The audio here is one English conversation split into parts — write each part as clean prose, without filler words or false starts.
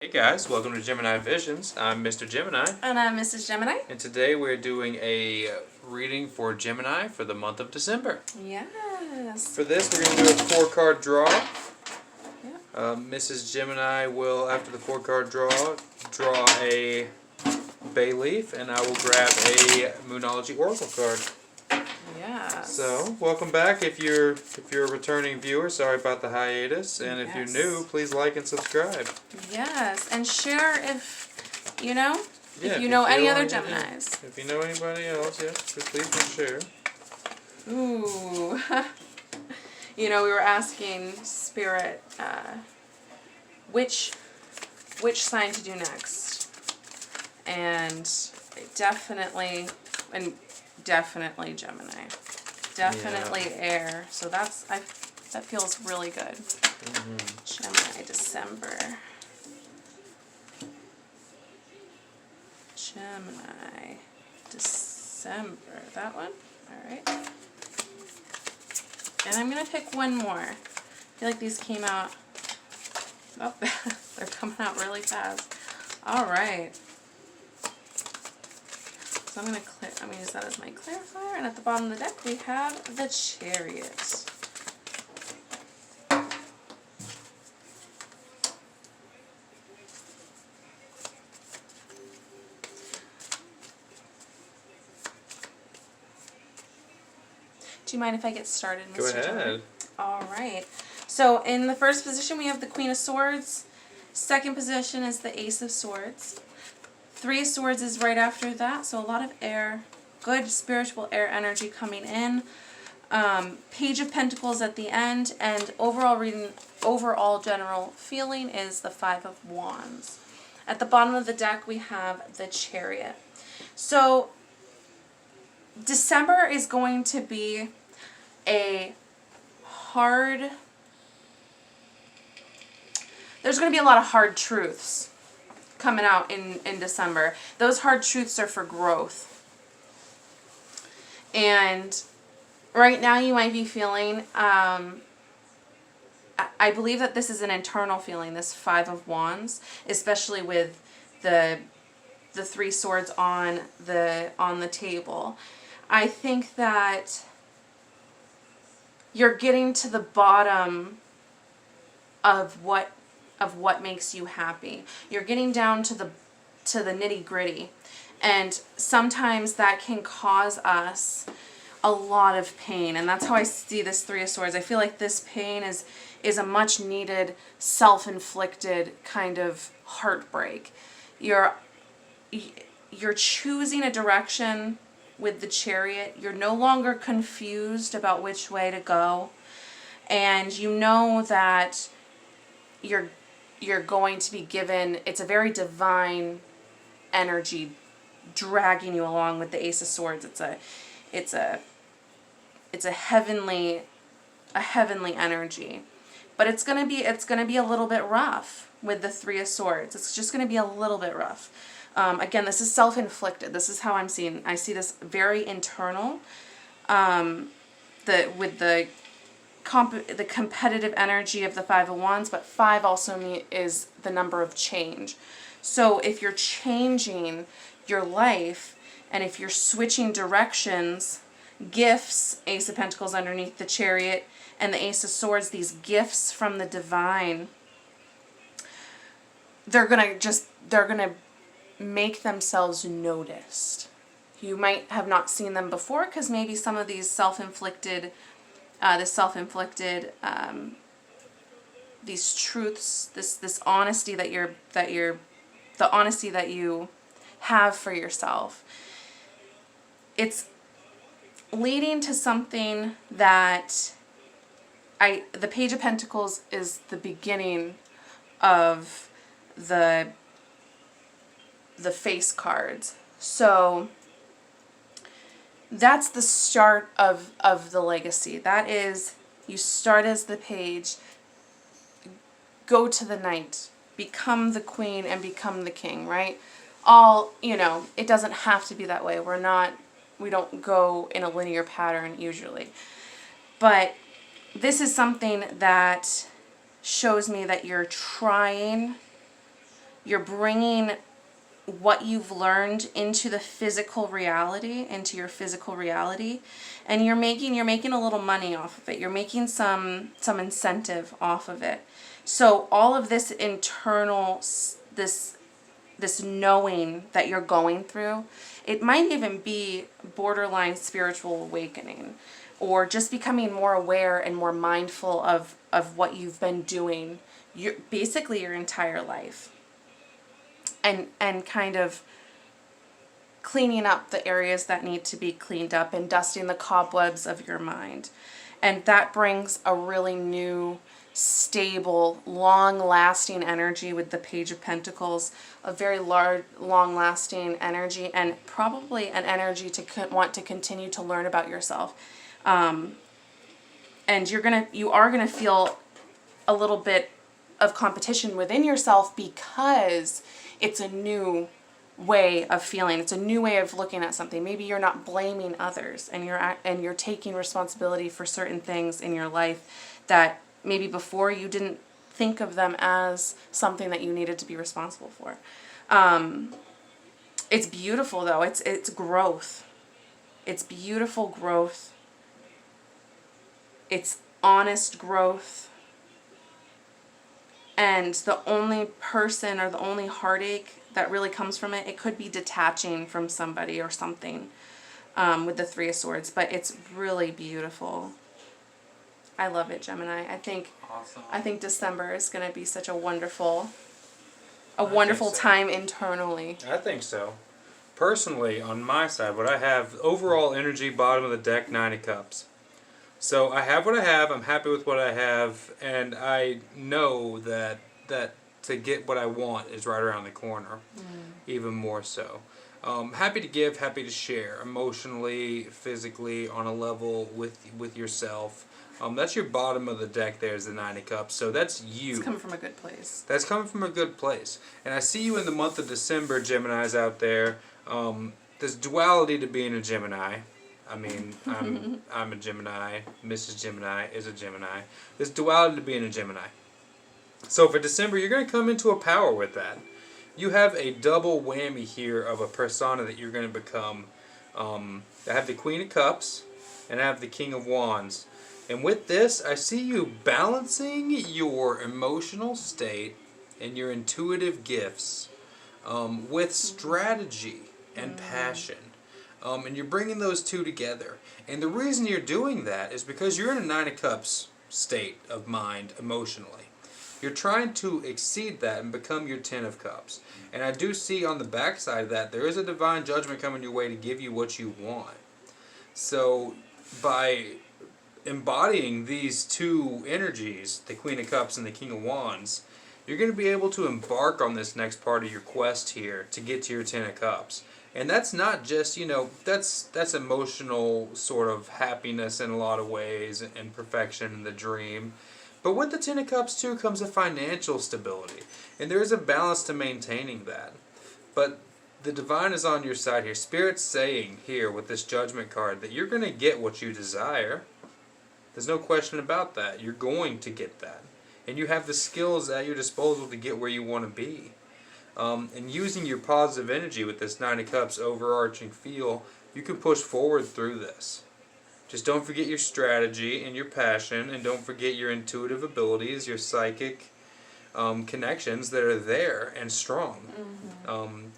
Hey guys, welcome to Gemini Visions. I'm Mr. Gemini. And I'm Mrs. Gemini. And today we're doing a reading for Gemini for the month of December. Yes. For this, we're going to do a 4-card draw. Yeah. Mrs. Gemini will, after the 4-card draw a bay leaf, and I will grab a Moonology Oracle card. Yes. So, welcome back if you're a returning viewer. Sorry about the hiatus. And if you're new, please like and subscribe. Yes. And share if you know any other Geminis. If you know anybody else, yes, please do share. Ooh. We were asking Spirit which sign to do next. And definitely Gemini. Definitely air. So that feels really good. Gemini, December. Gemini, December. That one? Alright. And I'm going to pick one more. I feel like these came out. Oh, they're coming out really fast. Alright. So I'm going to use that as my clarifier, and at the bottom of the deck we have the Chariot. Do you mind if I get started, Mr. Go ahead. All right. So in the first position we have the Queen of Swords. Second position is the Ace of Swords. 3 of Swords is right after that, so a lot of air, good spiritual air energy coming in. Page of Pentacles at the end, and overall general feeling is the 5 of Wands. At the bottom of the deck we have the Chariot. So December is going to be there's going to be a lot of hard truths coming out in December. Those hard truths are for growth. And right now you might be feeling, I believe that this is an internal feeling, this 5 of Wands, especially with the 3 swords on the table. I think that you're getting to the bottom of what makes you happy. You're getting down to the nitty-gritty. And sometimes that can cause us a lot of pain. And that's how I see this 3 of Swords. I feel like this pain is a much needed self-inflicted kind of heartbreak. You're choosing a direction with the Chariot. You're no longer confused about which way to go. And you know that you're going to be given, it's a very divine energy dragging you along with the Ace of Swords. It's a heavenly energy. But it's gonna be a little bit rough with the 3 of Swords. It's just gonna be a little bit rough. Again, this is self-inflicted. This is how I see this very internal. With the competitive energy of the 5 of Wands, but 5 also is the number of change. So if you're changing your life, and if you're switching directions, gifts, Ace of Pentacles underneath the Chariot, and the Ace of Swords, these gifts from the divine, they're gonna make themselves noticed. You might have not seen them before because maybe some of these these truths, this honesty the honesty that you have for yourself, it's leading to something that the Page of Pentacles is the beginning of the face cards. So that's the start of the legacy. That is, you start as the Page, go to the Knight, become the Queen, and become the King, right? It doesn't have to be that way. We don't go in a linear pattern usually. But this is something that shows me that you're trying You're bringing what you've learned into the physical reality, into your physical reality, and you're making a little money off of it. You're making some incentive off of it. So all of this internal, this knowing that you're going through, it might even be borderline spiritual awakening, or just becoming more aware and more mindful of what you've been doing basically your entire life. And kind of cleaning up the areas that need to be cleaned up and dusting the cobwebs of your mind. And that brings a really new, stable, long-lasting energy with the Page of Pentacles, a very large, long-lasting energy, and probably an energy to want to continue to learn about yourself. And you are gonna feel a little bit of competition within yourself, because it's a new way of feeling. It's a new way of looking at something. Maybe you're not blaming others, and you're taking responsibility for certain things in your life that maybe before you didn't think of them as something that you needed to be responsible for. It's beautiful though. It's growth. It's beautiful growth. It's honest growth. And the only person or the only heartache that really comes from it could be detaching from somebody or something, with the Three of Swords. But it's really beautiful. I love it, Gemini. Awesome. I think December is going to be such a wonderful so. time internally. I think so. Personally, on my side, what I have, overall energy, bottom of the deck, 9 of Cups. So I have what I have, I'm happy with what I have, and I know that to get what I want is right around the corner, even more so. Happy to give, happy to share, emotionally, physically, on a level with yourself. That's your bottom of the deck there is the 9 of Cups, so that's you. It's coming from a good place. That's coming from a good place. And I see you in the month of December, Geminis out there. There's duality to being a Gemini. I mean, I'm a Gemini. Mrs. Gemini is a Gemini. There's duality to being a Gemini. So for December, you're going to come into a power with that. You have a double whammy here of a persona that you're going to become. I have the Queen of Cups, and I have the King of Wands. And with this, I see you balancing your emotional state and your intuitive gifts with strategy and passion. And you're bringing those two together. And the reason you're doing that is because you're in a 9 of Cups state of mind emotionally. You're trying to exceed that and become your 10 of Cups. And I do see on the backside of that, there is a divine judgment coming your way to give you what you want. So by embodying these two energies, the Queen of Cups and the King of Wands, you're going to be able to embark on this next part of your quest here to get to your 10 of Cups. And that's not just, that's emotional sort of happiness in a lot of ways and perfection in the dream. But with the 10 of Cups too comes a financial stability. And there is a balance to maintaining that. But the divine is on your side here. Spirit's saying here with this Judgment card that you're going to get what you desire. There's no question about that. You're going to get that. And you have the skills at your disposal to get where you want to be. And using your positive energy with this 9 of Cups overarching feel, you can push forward through this. Just don't forget your strategy and your passion, and don't forget your intuitive abilities, your psychic connections that are there and strong.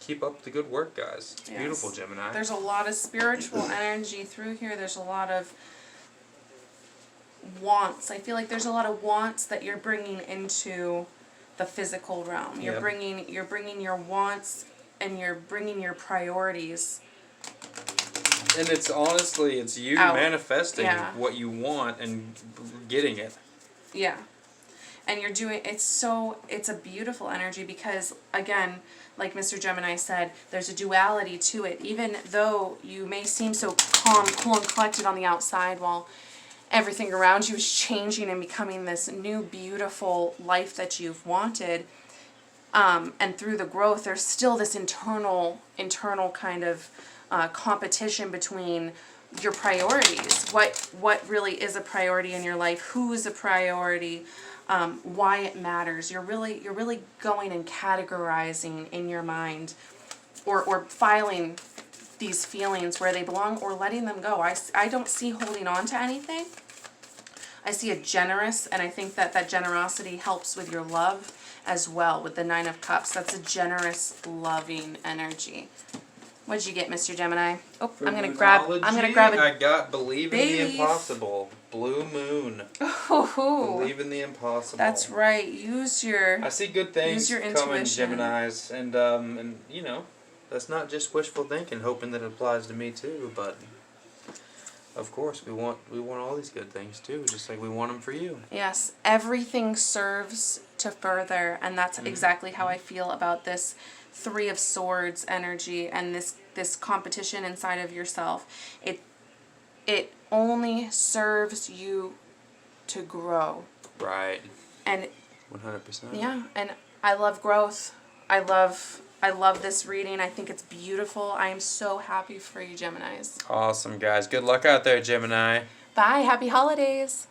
Keep up the good work, guys. It's beautiful, Gemini. There's a lot of spiritual energy through here. There's a lot of wants. I feel like there's a lot of wants that you're bringing into the physical realm. You're bringing your wants, and you're bringing your priorities. And it's honestly, it's you manifesting what you want and getting it. Yeah. And you're doing, it's a beautiful energy because, again, like Mr. Gemini said, there's a duality to it. Even though you may seem so calm, cool, and collected on the outside while everything around you is changing and becoming this new, beautiful life that you've wanted, and through the growth, there's still this internal kind of competition between your priorities. What really is a priority in your life? Who is a priority? why it matters. You're really going and categorizing in your mind, or filing these feelings where they belong, or letting them go. I don't see holding on to anything. I see a generous, and I think that generosity helps with your love as well, with the Nine of Cups. That's a generous, loving energy. What did you get, Mr. Gemini? Oh, I'm gonna grab it. I got Believe in Bay the leaf. Impossible. Blue Moon. Oh, Believe in the impossible. that's right. Use your I see good things your coming, intuition. Geminis, and you know, that's not just wishful thinking, hoping that it applies to me too. But of course, we want all these good things too, just like we want them for you. Yes, everything serves to further, and that's exactly how I feel about this Three of Swords energy and this competition inside of yourself. It only serves you to grow. Right. And 100%. yeah, and I love growth. I love this reading. I think it's beautiful. I am so happy for you, Geminis. Awesome, guys. Good luck out there, Gemini. Bye. Happy holidays.